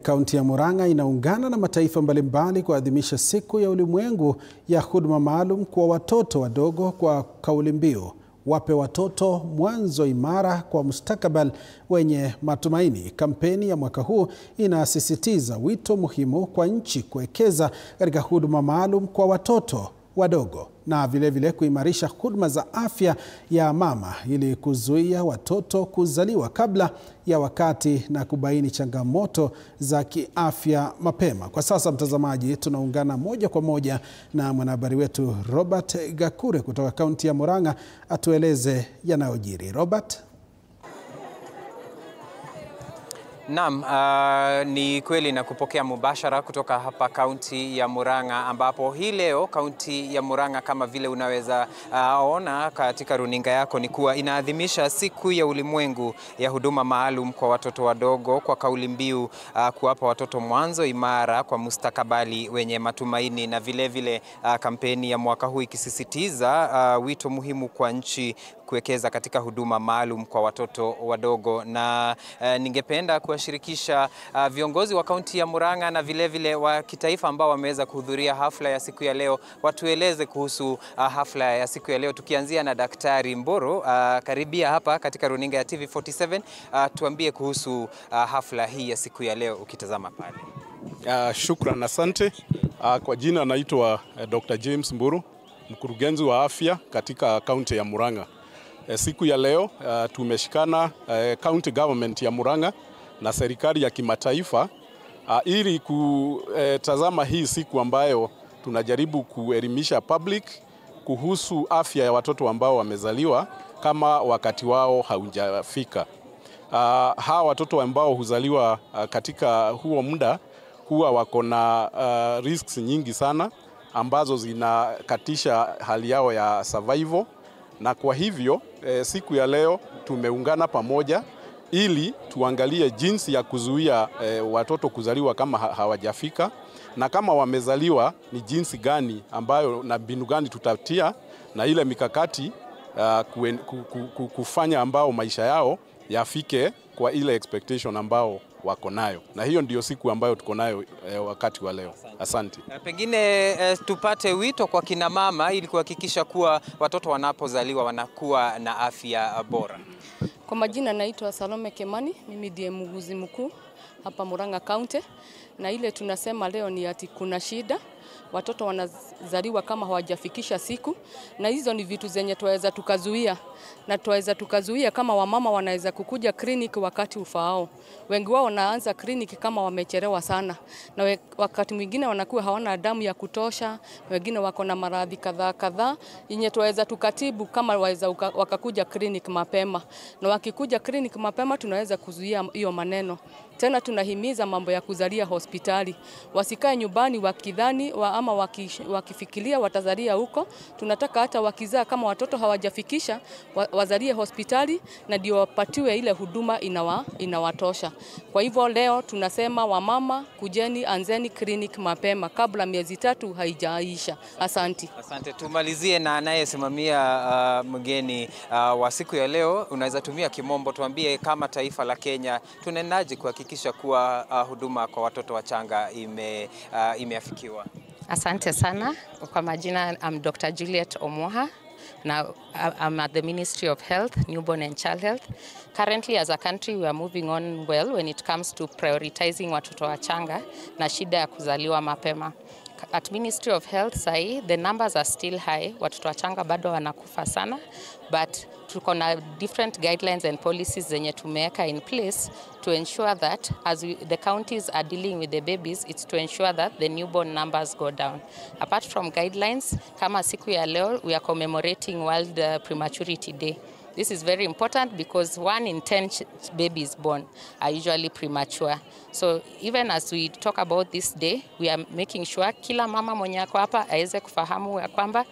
Kaunti ya Murang'a inaungana na mataifa mbalimbali kuadhimisha siku ya ulimwengu ya huduma maalum kwa watoto wadogo kwa kauli mbiu wape watoto mwanzo imara kwa mustakabali wenye matumaini. Kampeni ya mwaka huu inasisitiza wito muhimu kwa nchi kuwekeza katika huduma maalum kwa watoto wadogo na vilevile kuimarisha huduma za afya ya mama ili kuzuia watoto kuzaliwa kabla ya wakati na kubaini changamoto za kiafya mapema. Kwa sasa, mtazamaji, tunaungana moja kwa moja na mwanahabari wetu Robert Gakure kutoka kaunti ya Murang'a atueleze yanayojiri. Robert. Naam, ni kweli na kupokea mubashara kutoka hapa kaunti ya Murang'a, ambapo hii leo kaunti ya Murang'a kama vile unaweza ona katika runinga yako ni kuwa inaadhimisha siku ya ulimwengu ya huduma maalum kwa watoto wadogo kwa kauli mbiu kuwapa watoto mwanzo imara kwa mustakabali wenye matumaini, na vilevile kampeni ya mwaka huu ikisisitiza wito muhimu kwa nchi kuwekeza katika huduma maalum kwa watoto wadogo. Na ningependa kuwashirikisha viongozi wa kaunti ya Murang'a na vilevile wa kitaifa ambao wameweza kuhudhuria hafla ya siku ya leo, watueleze kuhusu hafla ya siku ya leo, tukianzia na Daktari Mburu. Karibia hapa katika runinga ya TV47, tuambie kuhusu hafla hii ya siku ya leo ukitazama pale. Shukran, asante. Kwa jina naitwa Dr. James Mburu, mkurugenzi wa afya katika kaunti ya Murang'a. Siku ya leo tumeshikana county government ya Murang'a na serikali ya kimataifa ili kutazama hii siku ambayo tunajaribu kuelimisha public kuhusu afya ya watoto ambao wamezaliwa kama wakati wao haujafika. Hawa watoto ambao huzaliwa katika huo muda huwa wako na risks nyingi sana ambazo zinakatisha hali yao ya survival. Na kwa hivyo siku ya leo tumeungana pamoja ili tuangalie jinsi ya kuzuia watoto kuzaliwa kama hawajafika, na kama wamezaliwa ni jinsi gani ambayo na mbinu gani tutatia na ile mikakati kufanya ambao maisha yao yafike kwa ile expectation ambao wako nayo. Na hiyo ndio siku ambayo tuko nayo wakati wa leo. Asante. Pengine tupate wito kwa kina mama ili kuhakikisha kuwa watoto wanapozaliwa wanakuwa na afya bora. Kwa majina naitwa Salome Kemani, mimi ndiye muuguzi mkuu hapa Murang'a County, na ile tunasema leo ni ati kuna shida, watoto wanazaliwa kama hawajafikisha siku, na hizo ni vitu zenye tuweza tukazuia. Na tuweza tukazuia kama wamama wanaweza kukuja clinic wakati ufaao. Wengi wao wanaanza clinic kama wamechelewa sana, na wakati mwingine wanakuwa hawana damu ya kutosha, wengine wako na maradhi kadhaa yenye tuweza tukatibu kama waweza wakakuja clinic mapema. Na wakikuja clinic mapema tunaweza kuzuia hiyo maneno. Tena tunahimiza mambo ya kuzalia hospitali. Wasikae nyumbani wakidhani ama wakifikiria watazalia huko. Tunataka hata wakizaa kama watoto hawajafikisha wazalie hospitali, na ndio wapatiwe ile huduma inawatosha. Kwa hivyo leo tunasema wamama, kujeni, anzeni clinic mapema kabla miezi 3 haijaisha. Asante. Asante. Tumalizie na anayesimamia mgeni wa siku ya leo. Unaweza tumia kimombo, tuambie kama taifa la Kenya tunenaje kuhakikisha kuwa huduma kwa watoto wachanga imeafikiwa. Asante sana. Kwa majina I'm Dr. Juliet Omoha. Now I'm at the Ministry of Health, Newborn and Child Health. Currently as a country we are moving on well when it comes to prioritizing watoto wachanga na shida ya kuzaliwa mapema. At Ministry of Health sahi, the numbers are still high. Watoto wachanga bado wanakufa sana, but tuko na different guidelines and policies zenye tumeweka in place to ensure that as the counties are dealing with the babies, it's to ensure that the newborn numbers go down. Apart from guidelines, kama siku ya leo, we are commemorating World Prematurity Day. This is very important because 1 in 10 babies born are usually premature. So even as we talk about this day, we are making sure kila mama mwenye ako hapa aweze kufahamu ya kwamba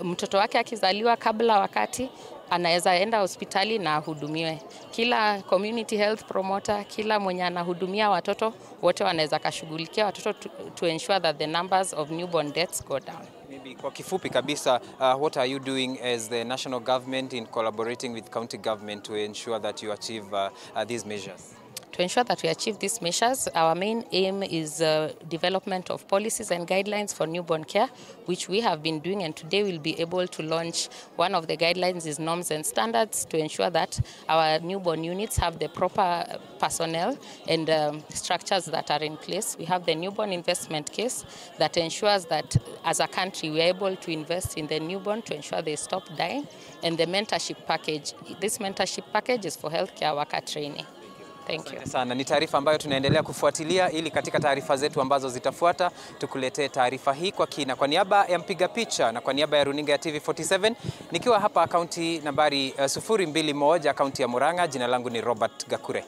mtoto wake akizaliwa kabla wakati anaweza enda hospitali na ahudumiwe. Kila community health promoter, kila mwenye anahudumia watoto wote wanaweza kashughulikia watoto to ensure that the numbers of newborn deaths go down. Maybe kwa kifupi kabisa, what are you doing as the national government in collaborating with county government to ensure that you achieve these measures? To To ensure that we achieve these measures, our main aim is development of policies and guidelines for newborn care, which we have been doing, and today we'll be able to launch one of the guidelines is norms and standards to ensure that our newborn units have the proper personnel and structures that are in place. We have the newborn investment case that ensures that as a country we are able to invest in the newborn to ensure they stop dying, and the mentorship package. This mentorship package is for healthcare worker training. Thank you. Sana. Ni taarifa ambayo tunaendelea kufuatilia ili katika taarifa zetu ambazo zitafuata tukuletee taarifa hii kwa kina. Kwa niaba ya mpiga picha na kwa niaba ya runinga ya TV47 nikiwa hapa kaunti nambari 021 kaunti ya Murang'a, jina langu ni Robert Gakure.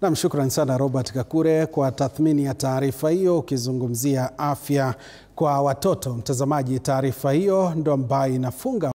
Naam, shukran sana Robert Gakure kwa tathmini ya taarifa hiyo ukizungumzia afya kwa watoto. Mtazamaji, taarifa hiyo ndo ambayo inafunga